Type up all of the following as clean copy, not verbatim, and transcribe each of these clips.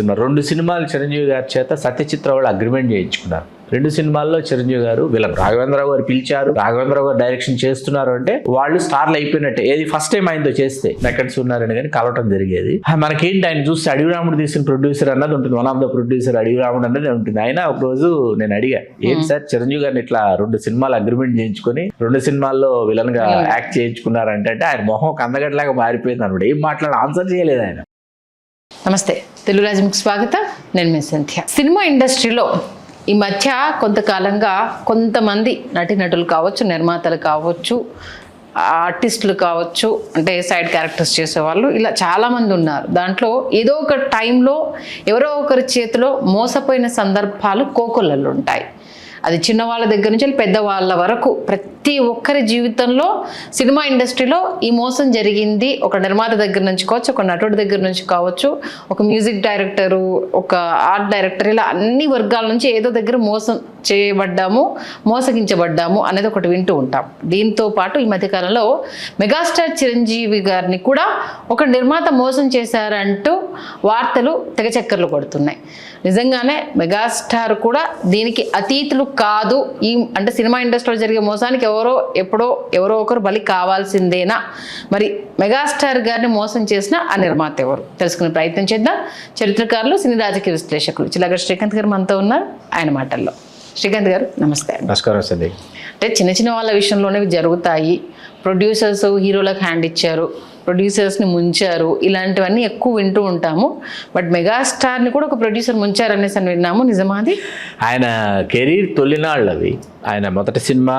Cinema 2 సినిమాలు చిరంజీవి గారి చేత సత్యచిత్ర వాళ్ళు అగ్రిమెంట్ చేయించుకున్నారు. 2 సినిమాల్లో చిరంజీవి గారు విలన్. రాఘవేంద్రరావు గారు పిలిచారు, రాఘవేంద్రరావు గారు డైరెక్షన్ చేస్తున్నారు అంటే వాళ్ళు స్టార్లు అయిపోయినట్టే. ఏది ఫస్ట్ టైం ఆయనతో చేస్తే నెక్కడ్స్ ఉన్నారని కానీ కలవటం జరిగేది. మనకేంటి ఆయన చూస్తే అడవిరాముడు తీసిన ప్రొడ్యూసర్ అన్నది ఉంటుంది, one of the producer Adavi Ramudu అన్నది ఉంటుంది. ఆయన ఒక రోజు నేను అడిగా, ఏంటి సార్ చిరంజీవి గారిని ఇట్లా 2 సినిమాలు అగ్రిమెంట్ చేయించుకొని 2 సినిమాల్లో విలన్ గా యాక్ట్ చేయించుకున్నారంటే ఆయన మొహం కందగడ్లాగా మారిపోయింది అనమాట. ఏం మాట్లాడి ఆన్సర్ చేయలేదు ఆయన. నమస్తే, తెలుగు రాజ్యంకి స్వాగతం. నేను మీ సంధ్య. సినిమా ఇండస్ట్రీలో ఈ మధ్య కొంతకాలంగా కొంతమంది నటీనటులు కావచ్చు, నిర్మాతలు కావచ్చు, ఆర్టిస్టులు కావచ్చు, అంటే సైడ్ క్యారెక్టర్స్ చేసేవాళ్ళు, ఇలా చాలామంది ఉన్నారు. దాంట్లో ఏదో ఒక టైంలో ఎవరో ఒకరి చేతిలో మోసపోయిన సందర్భాలు కోకొల్లలు ఉంటాయి. అది చిన్నవాళ్ళ దగ్గర నుంచి పెద్దవాళ్ళ వరకు ప్రతి ఒక్కరి జీవితంలో సినిమా ఇండస్ట్రీలో ఈ మోసం జరిగింది. ఒక నిర్మాత దగ్గర నుంచి కావచ్చు, ఒక నటుడి దగ్గర నుంచి కావచ్చు, ఒక మ్యూజిక్ డైరెక్టరు, ఒక ఆర్ట్ డైరెక్టర్, ఇలా అన్ని వర్గాల నుంచి ఏదో దగ్గర మోసం చేయబడ్డాము, మోసగించబడ్డాము అనేది ఒకటి వింటూ ఉంటాం. దీంతో పాటు ఈ మధ్యకాలంలో మెగాస్టార్ చిరంజీవి గారిని కూడా ఒక నిర్మాత మోసం చేశారంటూ వార్తలు తెగచక్కర్లు కొడుతున్నాయి. నిజంగానే మెగాస్టార్ కూడా దీనికి అతీతులు కాదు. అంటే సినిమా ఇండస్ట్రీలో జరిగే మోసానికి ఎవరో ఒకరు బలి కావాల్సిందేనా? మరి మెగాస్టార్ గారిని మోసం చేసిన ఆ నిర్మాత ఎవరు తెలుసుకునే ప్రయత్నం చేద్దాం. చరిత్రకారులు, సినీ రాజకీయ విశ్లేషకులు చిలగడ శ్రీకాంత్ గారు మనతో ఉన్నారు. ఆయన మాటల్లో. శ్రీకాంత్ గారు నమస్తే. నమస్కారం సంధ్య. అంటే చిన్న వాళ్ళ విషయంలోనే జరుగుతాయి. ప్రొడ్యూసర్స్ హీరోలకు హ్యాండ్ ఇచ్చారు, ప్రొడ్యూసర్స్ని ముంచారు, ఇలాంటివన్నీ ఎక్కువ వింటూ ఉంటాము. బట్ మెగాస్టార్ని కూడా ఒక ప్రొడ్యూసర్ ముంచారనేసి అని విన్నాము. నిజమాది? ఆయన కెరీర్ తొలినాళ్ళు అవి. ఆయన మొదటి సినిమా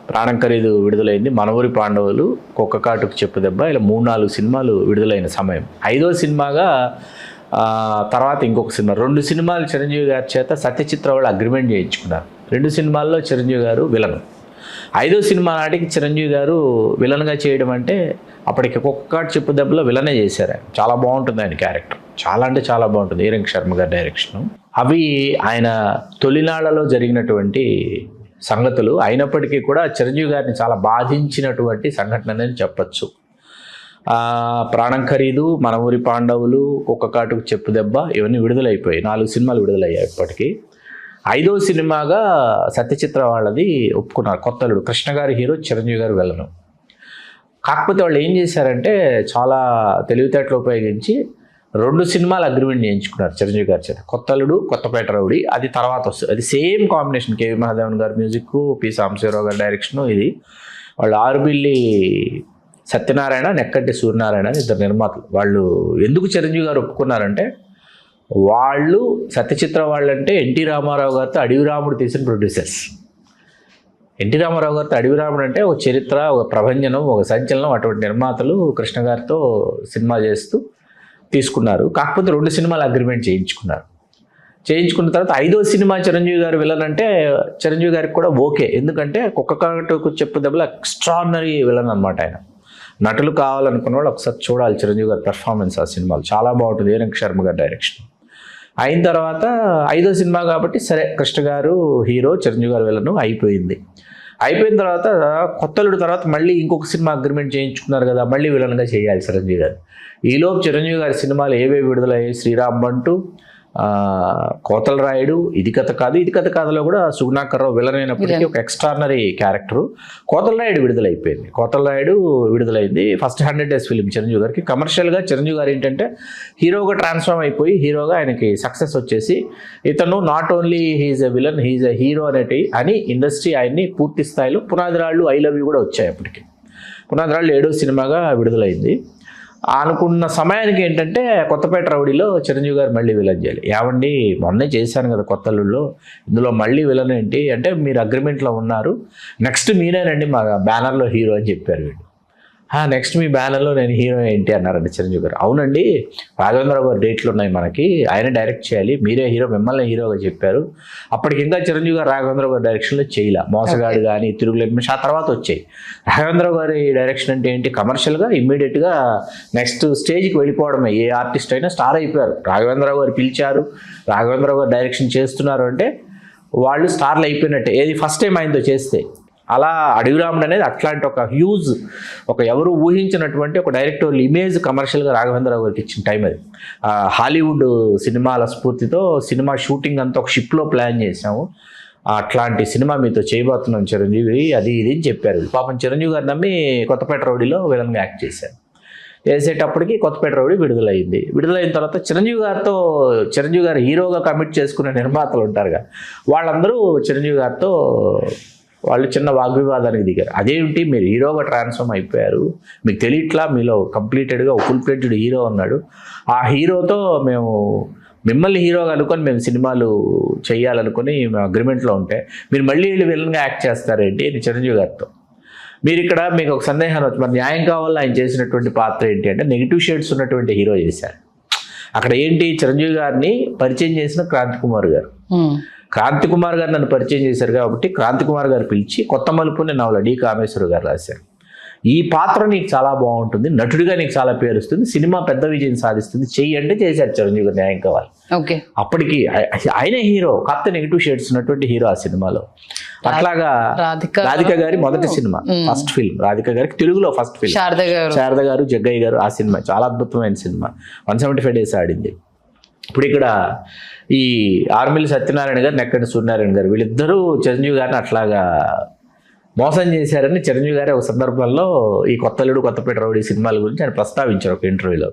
ప్రాణం ఖరీదు విడుదలైంది, మన ఊరి పాండవులు, కుక్క కాటుకు చెప్పు దెబ్బ, ఇలా 3-4 సినిమాలు విడుదలైన సమయం. 5వ సినిమాగా తర్వాత ఇంకొక సినిమా, 2 సినిమాలు చిరంజీవి గారి చేత సత్యచిత్ర వాళ్ళు అగ్రిమెంట్ చేయించుకున్నారు. 2 సినిమాల్లో చిరంజీవి గారు విలన్. 5వ సినిమా నాటికి చిరంజీవి గారు విలన్గా చేయడం అంటే అప్పటికి కుక్క చెప్పు దెబ్బలో విలనే చేశారు. ఆయన చాలా బాగుంటుంది, ఆయన క్యారెక్టర్ చాలా అంటే చాలా బాగుంటుంది. ఈరంగ్ శర్మ గారి డైరెక్షన్. అవి ఆయన తొలినాళ్లలో జరిగినటువంటి సంగతులు అయినప్పటికీ కూడా చిరంజీవి గారిని చాలా బాధించినటువంటి సంఘటన అని చెప్పచ్చు. ప్రాణం ఖరీదు, మన ఊరి పాండవులు, కుక్క కాటుకు చెప్పు దెబ్బ ఇవన్నీ విడుదలైపోయాయి. 4 సినిమాలు విడుదలయ్యాయి ఇప్పటికీ. 5వ సినిమాగా సత్యచిత్ర వాళ్ళది ఒప్పుకున్నారు. కొత్తలుడు, కృష్ణ గారి హీరో, చిరంజీవి గారు వెళ్ళను. కాకపోతే వాళ్ళు ఏం చేశారంటే చాలా తెలివితేటలు ఉపయోగించి 2 సినిమాలు అగ్రిమెంట్ చేయించుకున్నారు చిరంజీవి గారి చేత. కొత్తలుడు, కొత్తపేట రౌడీ, అది తర్వాత వస్తుంది. అది సేమ్ కాంబినేషన్, కేవి మహాదేవన్ గారి మ్యూజిక్, పి సాంబశివరావు గారి డైరెక్షన్. ఇది వాళ్ళు ఆరుబిల్లి సత్యనారాయణ, నెక్కంటి సూర్యనారాయణ అని 2 నిర్మాతలు. వాళ్ళు ఎందుకు చిరంజీవి గారు ఒప్పుకున్నారంటే, వాళ్ళు సత్యచిత్ర వాళ్ళంటే ఎన్టీ రామారావు గారితో అడవిరాముడు తీసిన ప్రొడ్యూసర్స్. ఎన్టీ రామారావు గారితో అడవిరాముడు అంటే ఒక చరిత్ర, ఒక ప్రభంజనం, ఒక సంచలనం. అటువంటి నిర్మాతలు కృష్ణ గారితో సినిమా చేస్తూ తీసుకున్నారు. కాకపోతే 2 సినిమాలు అగ్రిమెంట్ చేయించుకున్నారు. చేయించుకున్న తర్వాత 5వ సినిమా చిరంజీవి గారు విలన్ అంటే చిరంజీవి గారికి కూడా ఓకే. ఎందుకంటే కుక్క కాటుకు చెప్పు దెబ్బలో ఎక్స్ట్రాడినరీ విలన్ అనమాట ఆయన. నటులు కావాలనుకున్న వాళ్ళు ఒకసారి చూడాలి చిరంజీవి గారి పెర్ఫార్మెన్స్. ఆ సినిమాలు చాలా బాగుంటుంది. ఈరంగ్ శర్మ గారి డైరెక్షన్. అయిన తర్వాత 5వ సినిమా కాబట్టి సరే, కృష్ణ గారు హీరో, చిరంజీవి గారు విలను అయిపోయింది. అయిపోయిన తర్వాత కొత్తలుడు తర్వాత మళ్ళీ ఇంకొక సినిమా అగ్రిమెంట్ చేయించుకున్నారు కదా, మళ్ళీ విలన్గా చేయాలి చిరంజీవి గారు. ఈలోపు చిరంజీవి గారి సినిమాలు ఏవేవి విడుదలయ్యాయి? శ్రీరామ్ బంటు, కోతల రాయుడు, ఇది కథ కాదు. ఇది కథ కాదులో కూడా సుగుణాకర్రావు విలన్ అయినప్పటికీ ఒక ఎక్స్ట్రాడినరీ క్యారెక్టరు. కోతల రాయుడు విడుదలైపోయింది. కోతల రాయుడు విడుదలైంది. ఫస్ట్ 100 days ఫిలిం చిరంజీవి గారికి. కమర్షియల్గా చిరంజీవి గారు ఏంటంటే హీరోగా ట్రాన్స్ఫార్మ్ అయిపోయి హీరోగా ఆయనకి సక్సెస్ వచ్చేసి ఇతను not only he's a villain, he's a hero అని ఇండస్ట్రీ ఆయన్ని పూర్తి స్థాయిలో. పునాదిరాళ్ళు, ఐ లవ్ యూ కూడా వచ్చాయి అప్పటికి. పునాదిరాళ్ళు 7వ సినిమాగా విడుదలైంది. అనుకున్న సమయానికి ఏంటంటే కొత్తపేట రౌడీలో చిరంజీవి గారు మళ్ళీ విలన్ చేయాలి. ఏమండి మొన్నే చేశాను కదా కొత్తలుడులో, ఇందులో మళ్ళీ విలన్ ఏంటి అంటే, మీరు అగ్రిమెంట్లో ఉన్నారు, నెక్స్ట్ మీరేనండి మా బ్యానర్లో హీరో అని చెప్పారు వీళ్ళు. నెక్స్ట్ మీ బ్యానర్లో నేను హీరో ఏంటి అన్నారండి చిరంజీవి గారు. అవునండి, రాఘవేంద్రరావు గారు డేట్లు ఉన్నాయి మనకి, ఆయన డైరెక్ట్ చేయాలి, మీరే హీరో, మిమ్మల్ని హీరోగా చెప్పారు. అప్పటికి ఇంకా చిరంజీవి గారు రాఘవేంద్రరావు గారి డైరెక్షన్లో చేయలే. మోసగాడు కానీ, తిరుగులేని ఆ తర్వాత వచ్చాయి. రాఘవేంద్రరావు గారి డైరెక్షన్ అంటే ఏంటి, కమర్షియల్గా ఇమ్మీడియట్గా నెక్స్ట్ స్టేజ్కి వెళ్ళిపోవడమే. ఏ ఆర్టిస్ట్ అయినా స్టార్ అయిపోయారు. రాఘవేంద్రరావు గారు పిలిచారు, రాఘవేంద్రరావు గారు డైరెక్షన్ చేస్తున్నారు అంటే వాళ్ళు స్టార్లు అయిపోయినట్టే. ఏది ఫస్ట్ టైం ఆయనతో చేస్తే అలా అడవి రాముడు అనేది అట్లాంటి ఒక హ్యూజ్, ఒక ఎవరు ఊహించినటువంటి ఒక డైరెక్టర్ ఇమేజ్ కమర్షియల్గా రాఘవేంద్రరావు గారికి ఇచ్చిన టైం అది. హాలీవుడ్ సినిమాల స్ఫూర్తితో సినిమా షూటింగ్ అంతా ఒక షిప్లో ప్లాన్ చేసాము, అట్లాంటి సినిమా మీతో చేయబోతున్నాం చిరంజీవి, అది ఇది అని చెప్పారు. పాపం చిరంజీవి గారు నమ్మి కొత్తపేట రౌడీలో విలన్గా యాక్ట్ చేశారు. చేసేటప్పటికి కొత్తపేట రౌడీ విడుదలైంది. విడుదలైన తర్వాత చిరంజీవి గారు హీరోగా కమిట్ చేసుకునే నిర్మాతలు ఉంటారుగా, వాళ్ళందరూ చిరంజీవి గారితో వాళ్ళు చిన్న వాగ్వివాదానికి దిగారు. అదేమిటి మీరు హీరోగా ట్రాన్స్ఫార్మ్ అయిపోయారు, మీకు తెలియట్లా, మీలో కంప్లీటెడ్గా ఒక ఫుల్ ఫ్లెడ్జ్డ్ హీరో ఉన్నాడు, ఆ హీరోతో మేము మిమ్మల్ని హీరోగా అనుకొని మేము సినిమాలు చేయాలనుకుని మేము అగ్రిమెంట్లో ఉంటే మీరు మళ్ళీ వీళ్ళు విలన్గా యాక్ట్ చేస్తారేంటి అని చిరంజీవి గారితో. మీరు ఇక్కడ మీకు ఒక సందేహం వచ్చి, మరి న్యాయం కావాలో ఆయన చేసినటువంటి పాత్ర ఏంటి అంటే నెగిటివ్ షేడ్స్ ఉన్నటువంటి హీరో చేశారు. అక్కడ ఏంటి, చిరంజీవి గారిని పరిచయం చేసిన క్రాంతి కుమార్ గారు. క్రాంతి కుమార్ గారు నన్ను పరిచయం చేశారు కాబట్టి క్రాంతి కుమార్ గారు పిలిచి కొత్త మలుపుని నవల డి కామేశ్వర గారు రాశారు. ఈ పాత్ర నీకు చాలా బాగుంటుంది, నటుడిగా నీకు చాలా పేరు వస్తుంది, సినిమా పెద్ద విజయం సాధిస్తుంది, చెయ్యి అంటే చేశారు చిరంజీవి గారు న్యాయం కావాలి. ఓకే, అప్పటికి ఆయనే హీరో, కాకపోతే నెగిటివ్ షేడ్స్ ఉన్నటువంటి హీరో ఆ సినిమాలో. అట్లాగా రాధిక గారి మొదటి సినిమా, ఫస్ట్ ఫిల్మ్, రాధిక గారికి తెలుగులో ఫస్ట్ ఫిల్మ్, శారద గారు జగ్గయ్య గారు, ఆ సినిమా చాలా అద్భుతమైన సినిమా, 175 days ఆడింది. ఇప్పుడు ఇక్కడ ఈ ఆర్మిల్ సత్యనారాయణ గారు, నెక్కడి సూర్యనారాయణ గారు, వీళ్ళిద్దరూ చిరంజీవి గారిని అట్లాగా మోసం చేశారని చిరంజీవి గారి ఒక సందర్భంలో ఈ కొత్తలుడు కొత్తపేట రౌడీ సినిమాల గురించి ఆయన ప్రస్తావించారు ఒక ఇంటర్వ్యూలో.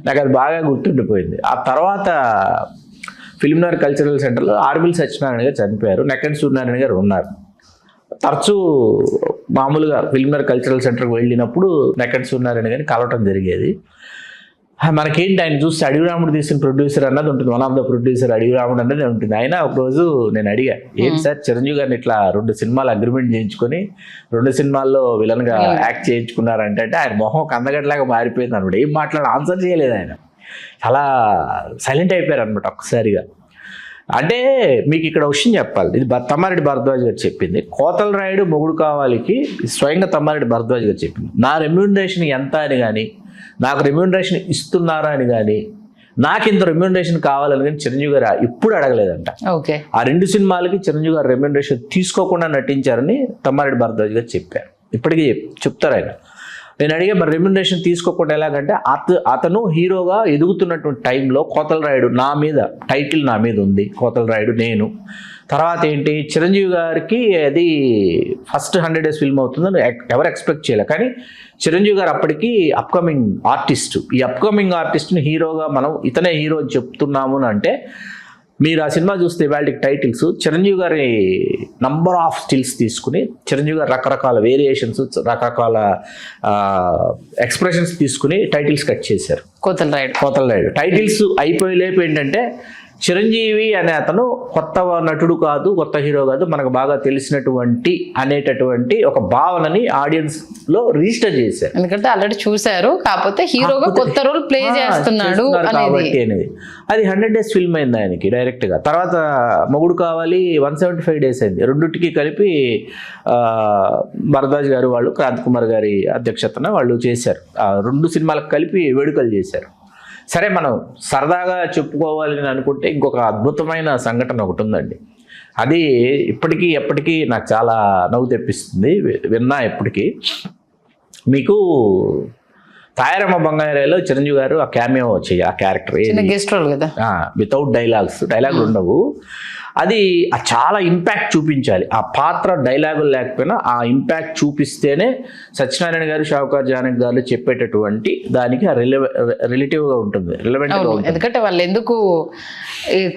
నాకు అది బాగా గుర్తుండిపోయింది. ఆ తర్వాత ఫిల్మ్నగర్ కల్చరల్ సెంటర్లో ఆర్మిల్ సత్యనారాయణ గారు చనిపోయారు, నెక్కడి సూర్యనారాయణ గారు ఉన్నారు. తరచూ మామూలుగా ఫిల్మ్నగర్ కల్చరల్ సెంటర్కి వెళ్ళినప్పుడు నెక్కడి సూర్యనారాయణ గారిని కలవటం జరిగేది. మనకేంటి, ఆయన చూస్తే అడవి రాముడు తీసిన ప్రొడ్యూసర్ అన్నది ఉంటుంది, వన్ ఆఫ్ ద ప్రొడ్యూసర్ అడవి రాముడు అన్నది ఉంటుంది. ఆయన ఒకరోజు నేను అడిగా, ఏంటి సార్ చిరంజీవి గారిని ఇట్లా 2 సినిమాలు అగ్రిమెంట్ చేయించుకొని 2 సినిమాల్లో విలన్గా యాక్ట్ చేయించుకున్నారంటే ఆయన మొహం కందగడ్లాగా మారిపోయింది అనమాట. ఏం ఆన్సర్ చేయలేదు ఆయన, చాలా సైలెంట్ అయిపోయారు అనమాట ఒక్కసారిగా. అంటే మీకు ఇక్కడ విషయం చెప్పాలి, ఇది తమ్మారెడ్డి భరద్వాజ్ గారు చెప్పింది. కోతల రాయుడు మొగుడు కావాలికి స్వయంగా తమ్మారెడ్డి భరద్వాజ్ గారు చెప్పింది. నా రెమ్యూనరేషన్ ఎంత అని కానీ, నాకు రెమ్యూనరేషన్ ఇస్తున్నారా అని కానీ, నాకు ఇంత రెమ్యూనరేషన్ కావాలని కానీ చిరంజీవి గారు ఇప్పుడు అడగలేదంట. ఓకే, ఆ 2 సినిమాలకి చిరంజీవి గారు రెమ్యూనరేషన్ తీసుకోకుండా నటించారని తమ్మారెడ్డి భరద్వాజ్ గారు చెప్పారు. ఇప్పటికీ చెప్తారు ఆయన. నేను అడిగే, మరి రెమ్యూనరేషన్ తీసుకోకుండా ఎలాగంటే, అతను హీరోగా ఎదుగుతున్నటువంటి టైంలో కోతల రాయుడు నా మీద, టైటిల్ నా మీద ఉంది, కోతల రాయుడు నేను. తర్వాత ఏంటి, చిరంజీవి గారికి అది ఫస్ట్ 100 days ఫిల్మ్ అవుతుందని ఎవరు ఎక్స్పెక్ట్ చేయలే. కానీ చిరంజీవి గారు అప్పటికి అప్కమింగ్ ఆర్టిస్ట్, ఈ అప్కమింగ్ ఆర్టిస్ట్ని హీరోగా మనం ఇతనే హీరో అని చెప్తున్నాము అంటే, మీరు ఆ సినిమా చూస్తే వాళ్ళకి టైటిల్స్ చిరంజీవి గారి నంబర్ ఆఫ్ స్టిల్స్ తీసుకుని చిరంజీవి గారు రకరకాల వేరియేషన్స్, రకరకాల ఎక్స్ప్రెషన్స్ తీసుకుని టైటిల్స్ కట్ చేశారు. కోతల రాయుడు టైటిల్స్ అయిపోయి లేపు ఏంటంటే, చిరంజీవి అనే అతను కొత్త నటుడు కాదు, కొత్త హీరో కాదు, మనకు బాగా తెలిసినటువంటి అనేటటువంటి ఒక భావనని ఆడియన్స్ లో రిజిస్టర్ చేశారు. ఎందుకంటే ఆల్రెడీ చూశారు, కాకపోతే హీరోగా కొత్త రోల్ ప్లే చేస్తున్నాడు కాబట్టి అనేది. అది 100 days ఫిల్మ్ అయింది ఆయనకి డైరెక్ట్ గా. తర్వాత మొగుడు కావాలి 175 days అయింది. రెండింటికి కలిపి భరద్వాజ్ గారు వాళ్ళు క్రాంతి కుమార్ గారి అధ్యక్షతన వాళ్ళు చేశారు. 2 సినిమాలకు కలిపి వేడుకలు చేశారు. సరే, మనం సరదాగా చెప్పుకోవాలని అనుకుంటే ఇంకొక అద్భుతమైన సంఘటన ఒకటి ఉందండి. అది ఇప్పటికీ ఎప్పటికీ నాకు చాలా నవ్వు తెప్పిస్తుంది, విన్నా ఎప్పటికీ. మీకు తాయారమ్మ బంగారాలో చిరంజీవి గారు ఆ క్యామియో వచ్చాయి, ఆ క్యారెక్టర్ గెస్ట్ రోల్ కదా, వితౌట్ డైలాగులు ఉండవు. అది చాలా ఇంపాక్ట్ చూపించాలి. ఆ పాత్ర డైలాగులు లేకపోయినా ఆ ఇంపాక్ట్ చూపిస్తేనే సత్యనారాయణ గారు, షావుకార్ జానకి గారు చెప్పేటటువంటి దానికి రిలేటివ్గా ఉంటుంది, రిలవెంట్గా ఉంటుంది. ఎందుకంటే వాళ్ళు ఎందుకు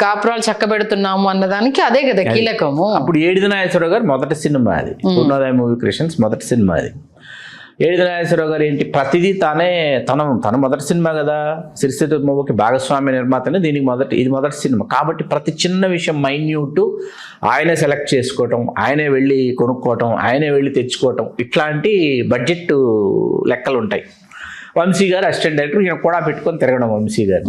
కాపురాలు చక్కబెడుతున్నాము అన్నదానికి అదే కదా కీలకము. అప్పుడు ఏడిది నాగేశ్వరరావు గారు మొదటి సినిమా, అది పూర్ణోదయ మూవీ క్రియేషన్స్ మొదటి సినిమా. అది ఏడిది నాగేశ్వరరావు గారు ఏంటి, ప్రతిదీ తన మొదటి సినిమా కదా, సిరిసిల్ల మూవీకి భాగస్వామ్య నిర్మాతనే, ఇది మొదటి సినిమా కాబట్టి ప్రతి చిన్న విషయం మైన్యూట్ ఆయనే సెలెక్ట్ చేసుకోవటం, ఆయనే వెళ్ళి కొనుక్కోవటం, ఆయనే వెళ్ళి తెచ్చుకోవటం, ఇట్లాంటి బడ్జెట్ లెక్కలు ఉంటాయి. వంశీ గారు అసిస్టెంట్ డైరెక్టర్, ఈయన కూడా పెట్టుకొని తిరగడం వంశీ గారు.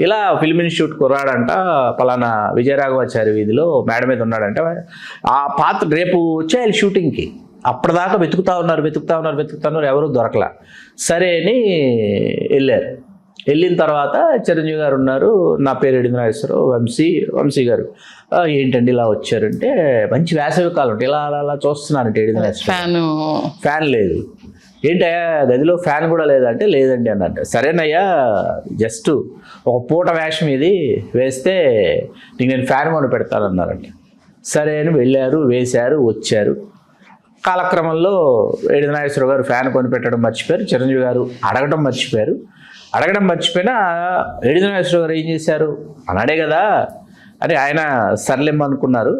ఇలా ఫిల్మ్ ఇన్స్టిట్యూట్ కుర్రాడంట, పలానా విజయరాఘవాచారి వీధిలో మేడ మీద ఉన్నాడంటే, ఆ పాత్ర రేపు వచ్చేయాలి షూటింగ్కి. అప్పటిదాకా వెతుకుతా ఉన్నారు, ఎవరూ దొరకలా. సరే అని వెళ్ళారు. వెళ్ళిన తర్వాత చిరంజీవి గారు ఉన్నారు, నా పేరు ఎడిది నాగేశ్వరరావు, వంశీ గారు ఏంటండి ఇలా వచ్చారంటే, మంచి వేసవి కాలం అంటే ఇలా అలా అలా చూస్తున్నానంటే ఎడిది నాగేశ్వరరావు ఫ్యాన్ లేదు, ఏంటయ్యా గదిలో ఫ్యాన్ కూడా లేదంటే లేదండి అన్నట్టు. సరేనయ్యా జస్ట్ ఒక పూట వేషం ఇది వేస్తే నీకు నేను ఫ్యాన్ కొని పెడతానన్నారండి. సరే అని వెళ్ళారు, వేశారు, వచ్చారు. కాలక్రమంలో ఎడిది నాగేశ్వరరావు గారు ఫ్యాన్ కొని పెట్టడం మర్చిపోయారు, చిరంజీవి గారు అడగడం మర్చిపోయినా ఎడిది నాగేశ్వరరావు గారు ఏం చేశారు అన్నాడే కదా అని ఆయన సర్లేమనుకున్నారు.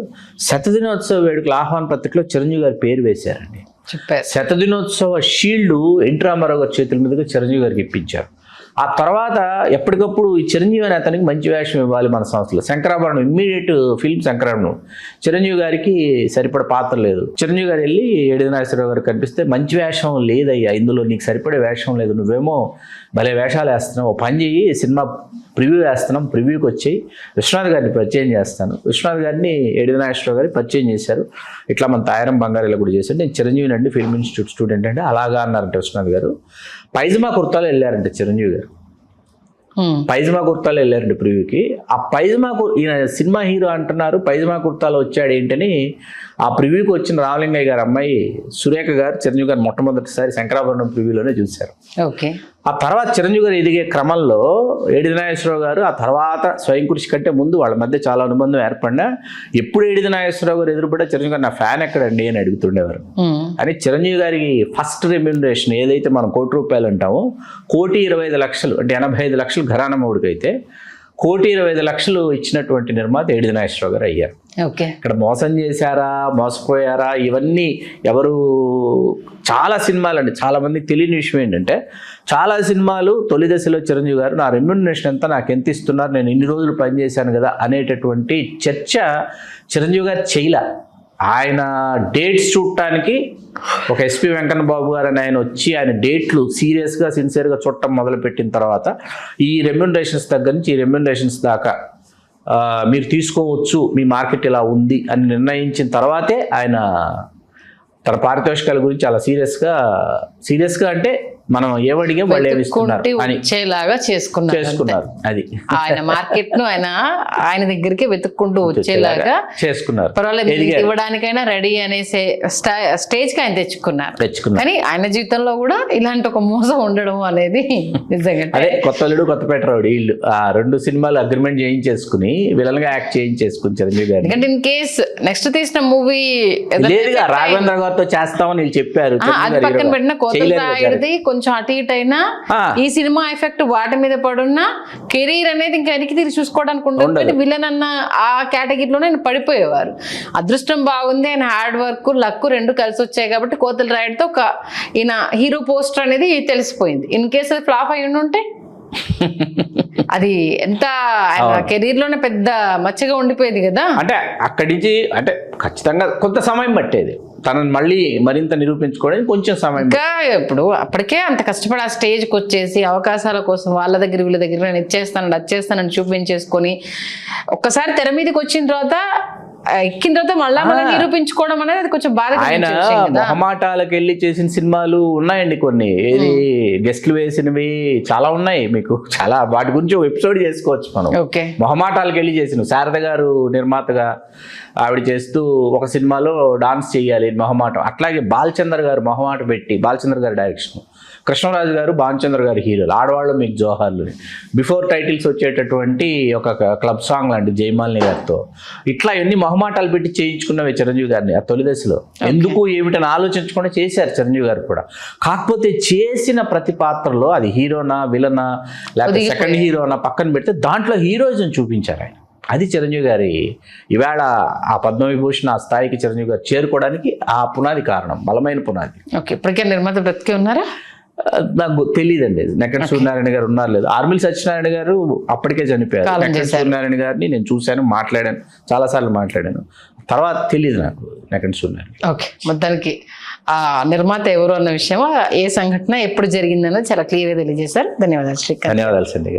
శతదినోత్సవ వేడుకల ఆహ్వాన పత్రికలో చిరంజీవి గారి పేరు వేశారండి. చెప్పారు. శతదినోత్సవ షీల్డ్ ఎన్టీ రామారావు గారి చేతుల మీదుగా చిరంజీవి గారికి ఇప్పించారు. ఆ తర్వాత ఎప్పటికప్పుడు ఈ చిరంజీవి అని అతనికి మంచి వేషం ఇవ్వాలి మన సంస్థలో. శంకరాభరణం ఇమ్మీడియట్ ఫిల్మ్ శంకరాభరణం, చిరంజీవి గారికి సరిపడ పాత్ర లేదు. చిరంజీవి గారు వెళ్ళి ఎడిది నాగేశ్వరరావు గారికి కనిపిస్తే మంచి వేషం లేదయ్యా, ఇందులో నీకు సరిపడే వేషం లేదు, నువ్వేమో భలే వేషాలు వేస్తున్నావు, ఓ పని చెయ్యి, సినిమా ప్రివ్యూ వేస్తున్నాం, ప్రివ్యూకి వచ్చి విశ్వనాథ్ గారిని పరిచయం చేస్తాను. విశ్వనాథ్ గారిని ఎడిది నాగేశ్వరరావు గారిని పరిచయం చేశారు. ఇట్లా మన తాయారం బంగారీలో కూడా చేశారు, నేను చిరంజీవి అండి ఫిల్మ్ ఇన్స్టిట్యూట్ స్టూడెంట్ అంటే. అలాగా అన్నారంట విశ్వనాథ్ గారు. పైజమా కుర్తాలో వెళ్ళారంట చిరంజీవి గారు, పైజమా కుర్తాలో వెళ్ళారండి ప్రివ్యూకి. ఆ పైజమా ఈయన సినిమా హీరో అంటున్నారు, పైజమా కుర్తాలో వచ్చాడు ఏంటని ఆ ప్రివ్యూకి వచ్చిన రామలింగయ్య గారు అమ్మాయి సురేఖ గారు చిరంజీవి గారు మొట్టమొదటిసారి శంకరాభరణం ప్రివ్యూలోనే చూశారు. ఓకే. ఆ తర్వాత చిరంజీవి గారు ఎదిగే క్రమంలో ఎడిది నాగేశ్వరరావు గారు ఆ తర్వాత స్వయం కృషి కంటే ముందు వాళ్ళ మధ్య చాలా అనుబంధం ఏర్పడినా ఎప్పుడు ఎడిది నాగేశ్వరరావు గారు ఎదురుపడ్డా చిరంజీవి గారు నా ఫ్యాన్ ఎక్కడండి అని అడుగుతుండేవారు. అని చిరంజీవి గారికి ఫస్ట్ రెమ్యూనరేషన్ ఏదైతే మనం ₹1,00,00,000 అంటామో, 1,25,00,000 అంటే 85 లక్షలు ఘరానా మొగుడికి అయితే 1,25,00,000 ఇచ్చినటువంటి నిర్మాత ఎడిది నాగేశ్వరరావు గారు అయ్యారు. ఓకే. ఇక్కడ మోసం చేశారా, మోసపోయారా, ఇవన్నీ ఎవరు చాలా సినిమాలు అండి, చాలా మందికి తెలియని విషయం ఏంటంటే చాలా సినిమాలు తొలి దశలో చిరంజీవి గారు నా రెమ్యూనరేషన్ ఎంత, నాకు ఎంత ఇస్తున్నారు, నేను ఇన్ని రోజులు పనిచేశాను కదా అనేటటువంటి చర్చ చిరంజీవి గారు చేయలే. ఆయన డేట్స్ చూడటానికి ఒక ఎస్పి వెంకన్న బాబు గారు అని ఆయన వచ్చి ఆయన డేట్లు సీరియస్గా సిన్సియర్గా చూడటం మొదలుపెట్టిన తర్వాత ఈ రెమ్యూనరేషన్స్ దగ్గర నుంచి ఈ రెమ్యూనరేషన్స్ దాకా మీరు తీసుకోవచ్చు, మీ మార్కెట్ ఇలా ఉంది అని నిర్ణయించిన తర్వాతే ఆయన తన పారితోషికాల గురించి చాలా సీరియస్గా అంటే మనం ఏమడిగా వాళ్ళు ఏమిస్తున్నారు అని చేసుకున్నారు. అది ఆయన మార్కెట్ ను ఆయన దగ్గరికి వెతుక్కుంటూ వచ్చేలాగా చేసుకున్నారు. పర్వాలేదు ఇవ్వడానికైనా రెడీ అనేసే స్టేజ్ కి ఆయన తెచ్చుకున్నారు. కానీ ఆయన జీవితంలో కూడా ఇలాంటి ఒక మోసం ఉండడం అనేది నిజంగా అదే కొత్త అల్లుడు కొత్తపేట రౌడీ వీళ్ళు ఆ 2 సినిమాలు అగ్రిమెంట్ చేయించేసుకుని విలన్ గా యాక్ట్ చేయించేసుకుని చిరంజీవి గారు. ఎందుకంటే ఇన్ కేస్ నెక్స్ట్ తీసిన మూవీ లేదుగా రాఘవేంద్ర గారితో చేస్తామని వీళ్ళు చెప్పారు. అది పక్కన పెట్టిన కోతలరాయుడిది కొంచెం అటు ఇటు అయినా ఈ సినిమా ఎఫెక్ట్ వాటి మీద పడున్నా కెరీర్ అనేది ఇంకా వెనక్కి తిరిగి చూసుకోవడానికి ఉండదు. విలన్ అన్న ఆ కేటగిరీలోనే ఆయన పడిపోయేవారు. అదృష్టం బాగుంది, ఆయన హార్డ్ వర్క్ లక్ 2 కలిసి వచ్చాయి కాబట్టి కోతలరాయుడితో ఒక ఈయన హీరో పోస్టర్ అనేది తెలిసిపోయింది. ఇన్ కేసు అది ఫ్లాప్ అయి ఉంటే అది ఎంత ఆయన కెరీర్ లోనే పెద్ద మచ్చగా ఉండిపోయేది కదా. అంటే అక్కడి నుంచి అంటే ఖచ్చితంగా కొంత సమయం పట్టేది తనని మళ్ళీ మరింత నిరూపించుకోవడానికి, కొంచెం సమయం. ఇంకా ఇప్పుడు అప్పటికే అంత కష్టపడి ఆ స్టేజ్కి వచ్చేసి అవకాశాల కోసం వాళ్ళ దగ్గర వీళ్ళ దగ్గర నేను ఇచ్చేస్తాను అది చేస్తానని చూపించేసుకొని ఒక్కసారి తెర మీదకి వచ్చిన తర్వాత ఎక్కిన తర్వాత మళ్ళా నిరూపించుకోవడం అనేది అది కొంచెం బాధ. ఆయన మొహమాటాలకు వెళ్ళి చేసిన సినిమాలు ఉన్నాయండి కొన్ని, ఏది గెస్ట్లు వేసినవి చాలా ఉన్నాయి, మీకు చాలా వాటి గురించి ఒక ఎపిసోడ్ చేసుకోవచ్చు మనం. మొహమాటాలకు వెళ్ళి చేసిన శారద గారు నిర్మాతగా ఆవిడ చేస్తూ ఒక సినిమాలో డాన్స్ చేయాలి మొహమాటం. అట్లాగే బాలచందర్ గారు మొహమాట పెట్టి, బాలచందర్ గారి డైరెక్షన్, కృష్ణరాజు గారు భానుచంద్ర గారి హీరోలు, ఆడవాళ్ళు మీకు జోహార్లు, బిఫోర్ టైటిల్స్ వచ్చేటటువంటి ఒక క్లబ్ సాంగ్ లాంటి జయమాలిని గారితో, ఇట్లా ఎన్ని మొహమాటాలు పెట్టి చేయించుకున్నవి చిరంజీవి గారిని ఆ తొలి దశలో. ఎందుకు ఏమిటని ఆలోచించకుండా చేశారు చిరంజీవి గారు కూడా. కాకపోతే చేసిన ప్రతి పాత్రలో అది హీరోనా విలనా లేకపోతే సెకండ్ హీరోనా పక్కన పెడితే దాంట్లో హీరోయిజం చూపించారు ఆయన. అది చిరంజీవి గారి ఇవాళ ఆ పద్మవిభూషణ్ ఆ స్థాయికి చిరంజీవి గారు చేరుకోవడానికి ఆ పునాది కారణం, బలమైన పునాది. ఓకే. ఇప్పటికే నిర్మాత బ్రతికే ఉన్నారా? నాకు తెలియదండి. నెక్కడి సూర్యనారాయణ గారు ఉన్నారు లేదు, ఆర్మిల్ సత్యనారాయణ గారు అప్పటికే చనిపోయారు. నెక్కడి సూర్యనారాయణ గారిని నేను చూశాను, మాట్లాడాను, చాలాసార్లు మాట్లాడాను. తర్వాత తెలియదు నాకు నెక్కడి సూర్యనారాయణ. ఓకే. మొత్తానికి ఆ నిర్మాత ఎవరు అన్న విషయం, ఏ సంఘటన ఎప్పుడు జరిగిందన్నది చాలా క్లియర్గా తెలియజేశారు. ధన్యవాదాలు శ్రీకాంత్. ధన్యవాదాలు సంధ్య గారు.